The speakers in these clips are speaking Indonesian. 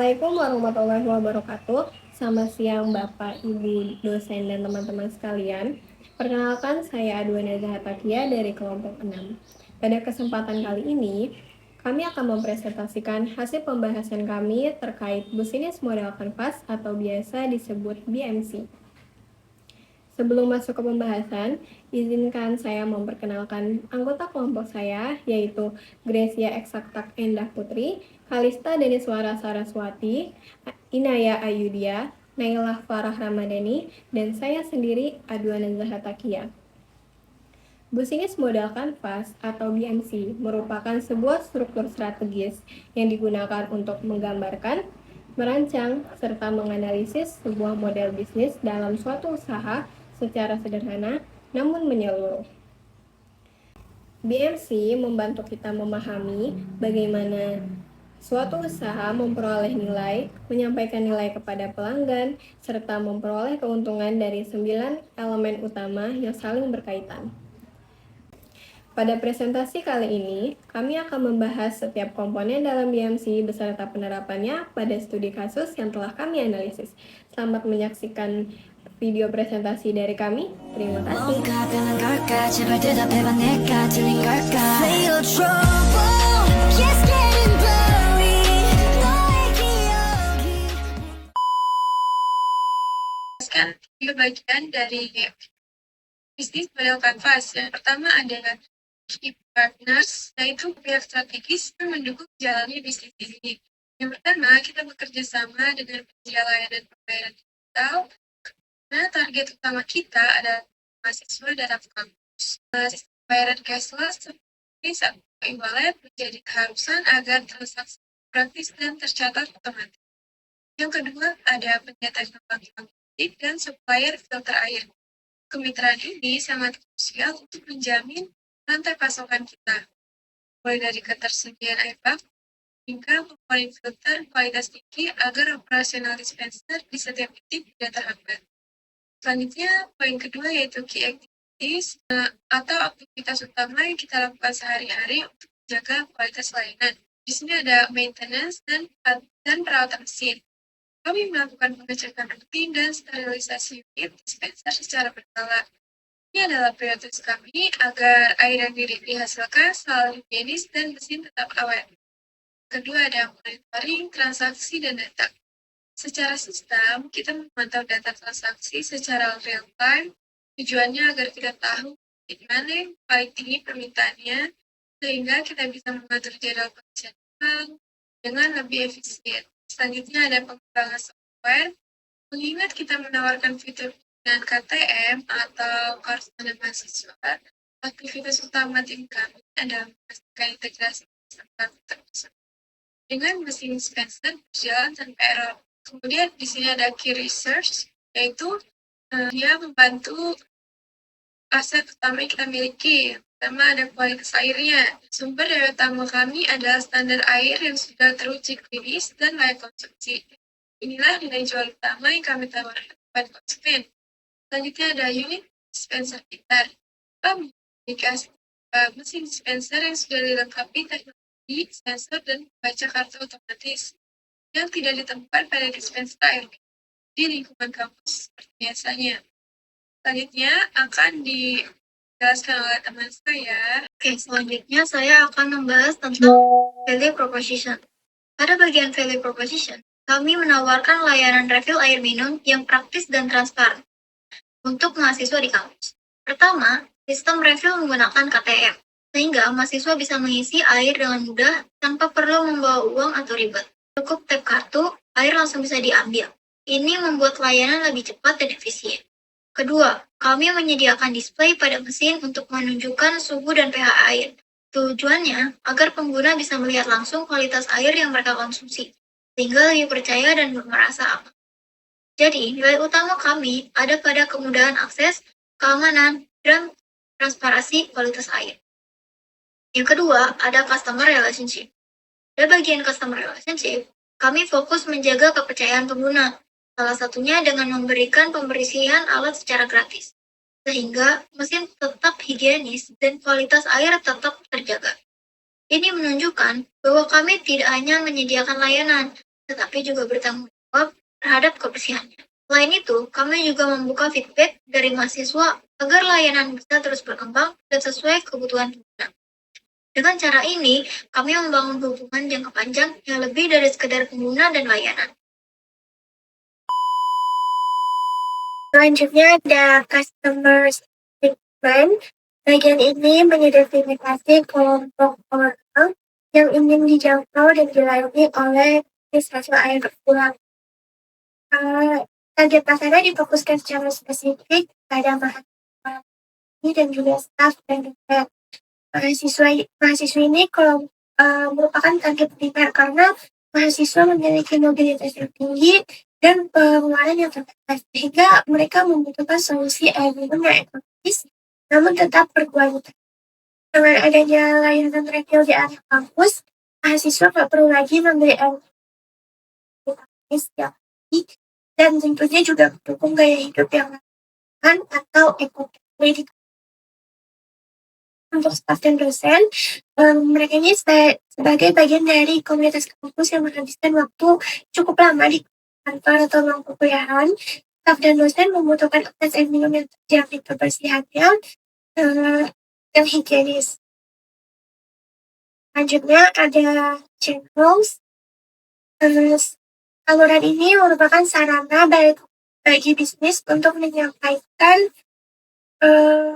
Assalamualaikum warahmatullahi wabarakatuh. Selamat siang Bapak, Ibu, dosen, dan teman-teman sekalian. Perkenalkan, saya Adwana Zahatakia dari kelompok 6. Pada kesempatan kali ini, kami akan mempresentasikan hasil pembahasan kami terkait Business Model Canvas atau biasa disebut BMC. Sebelum masuk ke pembahasan, izinkan saya memperkenalkan anggota kelompok saya, yaitu Gracia Eksaktak Endah Putri, Kalista Deniswara Saraswati, Inaya Ayudia, Nailah Farah Ramadhani, dan saya sendiri, Adwana Zahatakia. Business Model Canvas atau BMC merupakan sebuah struktur strategis yang digunakan untuk menggambarkan, merancang, serta menganalisis sebuah model bisnis dalam suatu usaha secara sederhana namun menyeluruh. BMC membantu kita memahami bagaimana suatu usaha memperoleh nilai, menyampaikan nilai kepada pelanggan, serta memperoleh keuntungan dari 9 elemen utama yang saling berkaitan. Pada presentasi kali ini, kami akan membahas setiap komponen dalam BMC beserta penerapannya pada studi kasus yang telah kami analisis. Selamat menyaksikan video presentasi dari kami. Terima kasih. Tiga bagian dari bisnis model Canvas. Yang pertama ada key partners, yaitu pihak strategis yang mendukung jalannya bisnis ini. Yang pertama, kita bekerja sama dengan penyedia layanan pembayaran digital. Nah, target utama kita adalah mahasiswa dalam kampus. Sistem pembayaran cashless seperti satu e-wallet menjadi keharusan agar transaksi praktis dan tercatat otomatis. Yang kedua, ada penyedia teknologi logistik dan supplier filter air. Kemitraan ini sangat krusial untuk menjamin rantai pasokan kita, mulai dari ketersediaan air baku hingga komponen filter kualitas tinggi agar operasional dispenser di setiap titik tidak terhambat. Selanjutnya, poin kedua yaitu key activities atau aktivitas utama yang kita lakukan sehari-hari untuk menjaga kualitas layanan. Di sini ada maintenance dan perawatan mesin. Kami melakukan pengecekan rutin dan sterilisasi unit dispenser secara berkala. Ini adalah prioritas kami agar air yang dihasilkan selalu higienis dan mesin tetap awet. Kedua ada monitoring, transaksi, dan data. Secara sistem, kita memantau data transaksi secara real time. Tujuannya agar kita tahu di mana yang paling tinggi permintaannya, sehingga kita bisa mengatur jadwal pengisian uang dengan lebih efisien. Selanjutnya ada pengembangan software. Mengingat kita menawarkan fitur dengan KTM atau kartu tanda mahasiswa, aktivitas utama tim kami adalah memastikan integrasi serta tersebut dengan mesin dispenser berjalan tanpa error. Kemudian di sini ada key research, yaitu dia membantu aset utama yang kita miliki. Pertama ada kualitas airnya. Sumber daya utama kami adalah standar air yang sudah teruji klinis dan layak konsumsi. Inilah nilai jual utama yang kami tawarkan kepada konsumen. Selanjutnya ada unit dispenser pintar. Kami memiliki mesin dispenser yang sudah dilengkapi teknologi sensor dan membaca kartu otomatis yang tidak ditemukan pada dispenser air di lingkungan kampus seperti biasanya. Selanjutnya akan dijelaskan oleh teman saya. Selanjutnya saya akan membahas tentang value proposition. Pada bagian value proposition, kami menawarkan layanan refill air minum yang praktis dan transparan untuk mahasiswa di kampus. Pertama, sistem refill menggunakan KTM, sehingga mahasiswa bisa mengisi air dengan mudah tanpa perlu membawa uang atau ribet. Cukup tap kartu, air langsung bisa diambil. Ini membuat layanan lebih cepat dan efisien. Kedua, kami menyediakan display pada mesin untuk menunjukkan suhu dan pH air. Tujuannya agar pengguna bisa melihat langsung kualitas air yang mereka konsumsi, sehingga lebih percaya dan merasa aman. Jadi, nilai utama kami ada pada kemudahan akses, keamanan, dan transparansi kualitas air. Yang kedua, ada customer relationship. Pada bagian customer relationship, kami fokus menjaga kepercayaan pengguna, salah satunya dengan memberikan pembersihan alat secara gratis, sehingga mesin tetap higienis dan kualitas air tetap terjaga. Ini menunjukkan bahwa kami tidak hanya menyediakan layanan, tetapi juga bertanggung jawab terhadap kebersihannya. Selain itu, kami juga membuka feedback dari mahasiswa agar layanan bisa terus berkembang dan sesuai kebutuhan pengguna. Dengan cara ini, kami membangun hubungan jangka panjang yang lebih dari sekedar pengguna dan layanan. Selanjutnya ada customer segment. Bagian ini mengidentifikasi kelompok orang yang ingin dijangkau dan dilayani oleh hasil air berulang. Target pasarnya difokuskan secara spesifik pada mahasiswa ini dan juga staf dan juga mahasiswa ini kalau merupakan target primer karena mahasiswa memiliki mobilitas yang tinggi dan pengeluaran yang terbatas, sehingga mereka membutuhkan solusi air minum yang ekonomis namun tetap berkualitas. Dengan adanya layanan refill di area kampus, mahasiswa tak perlu lagi membeli air setiap hari, dan tentunya juga mendukung gaya hidup yang aman atau eco-friendly. Untuk staf dan dosen, mereka ini sebagai bagian dari komunitas kampus yang menghabiskan waktu cukup lama di kantor atau ruang perkuliahan. Staf dan dosen membutuhkan akses air minum yang terjamin kebersihannya yang higienis. Selanjutnya ada channels. Saluran ini merupakan sarana bagi bisnis untuk menyampaikan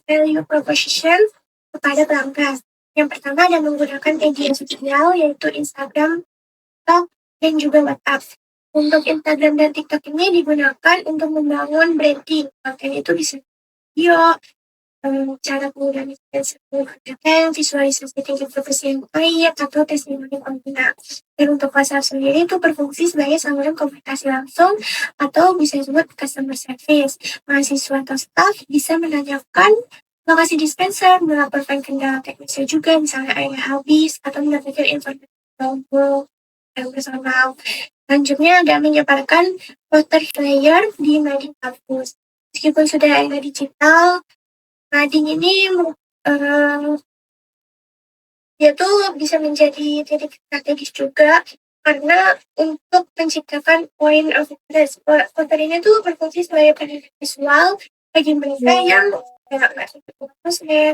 value proposition kepada pelanggan. Yang pertama ada menggunakan media sosial yaitu Instagram, TikTok, dan juga WhatsApp. Untuk Instagram dan TikTok ini digunakan untuk membangun branding. Konten itu bisa video, cara penggunaan konten, visualisasi tingkat kebersihan air, atau testimoni pengguna. Dan untuk WhatsApp sendiri itu berfungsi sebagai saluran komunikasi langsung atau bisa disebut customer service. Mahasiswa atau staff bisa menanyakan lokasi dispenser, melaporkan kendala teknisnya juga, misalnya airnya habis, atau mendapatkan informasi yang personal. Selanjutnya ada menyebarkan water flyer di mading kampus. Meskipun sudah ada digital, mading ini dia tuh bisa menjadi titik strategis juga karena untuk menciptakan point of interest. Water ini tuh berfungsi sebagai pendidik visual bagi mereka yang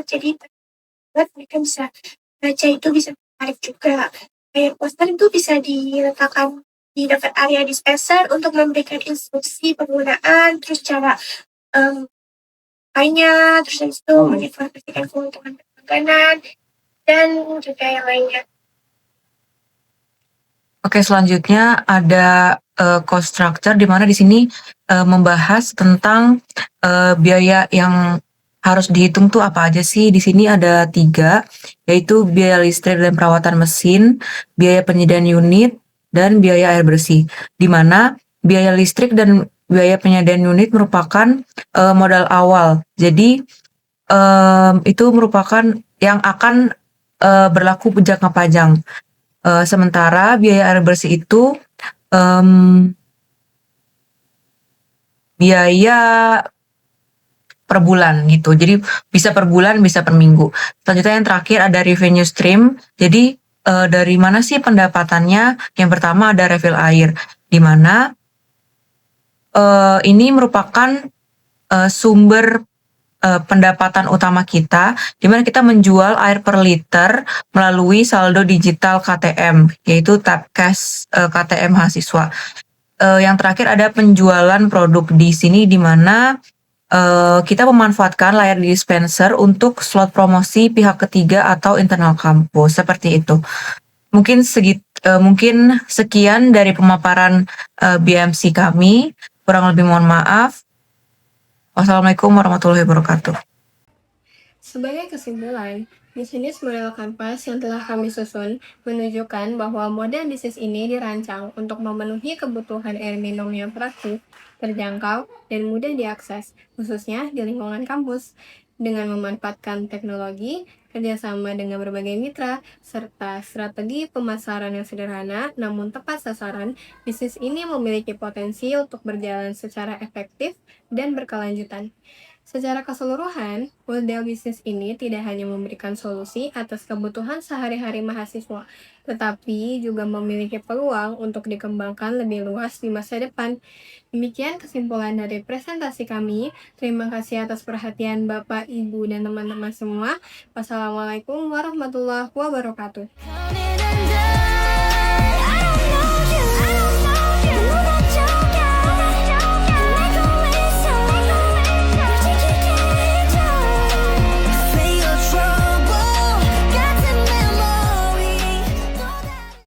jadi mereka bisa baca itu bisa menarik juga. Kayak poster itu bisa diletakkan di dekat area dispenser untuk memberikan instruksi penggunaan, terus cara lainnya, terus habis itu menginformasikan keuntungan langganan dan juga yang lainnya. Oke, selanjutnya ada cost structure di mana di sini membahas tentang biaya yang harus dihitung tuh apa aja sih. Di sini ada 3, yaitu biaya listrik dan perawatan mesin, biaya penyediaan unit, dan biaya air bersih. Di mana biaya listrik dan biaya penyediaan unit merupakan modal awal. Jadi itu merupakan yang akan berlaku jangka panjang. Sementara biaya air bersih itu biaya per bulan gitu. Jadi bisa per bulan, bisa per minggu. Selanjutnya yang terakhir ada revenue stream. Jadi dari mana sih pendapatannya? Yang pertama ada refill air, di mana ini merupakan sumber pendapatan utama kita, di mana kita menjual air per liter melalui saldo digital KTM, yaitu tap cash KTM mahasiswa. Yang terakhir ada penjualan produk di sini, di mana kita memanfaatkan layar dispenser untuk slot promosi pihak ketiga atau internal kampus, seperti itu. Mungkin sekian dari pemaparan BMC kami. Kurang lebih mohon maaf. Wassalamualaikum warahmatullahi wabarakatuh. Sebagai kesimpulan, bisnis model kanvas yang telah kami susun menunjukkan bahwa model bisnis ini dirancang untuk memenuhi kebutuhan air minum yang praktis, terjangkau, dan mudah diakses, khususnya di lingkungan kampus. Dengan memanfaatkan teknologi, kerjasama dengan berbagai mitra, serta strategi pemasaran yang sederhana namun tepat sasaran, bisnis ini memiliki potensi untuk berjalan secara efektif dan berkelanjutan. Secara keseluruhan, model bisnis ini tidak hanya memberikan solusi atas kebutuhan sehari-hari mahasiswa, tetapi juga memiliki peluang untuk dikembangkan lebih luas di masa depan. Demikian kesimpulan dari presentasi kami. Terima kasih atas perhatian Bapak, Ibu, dan teman-teman semua. Wassalamualaikum warahmatullahi wabarakatuh.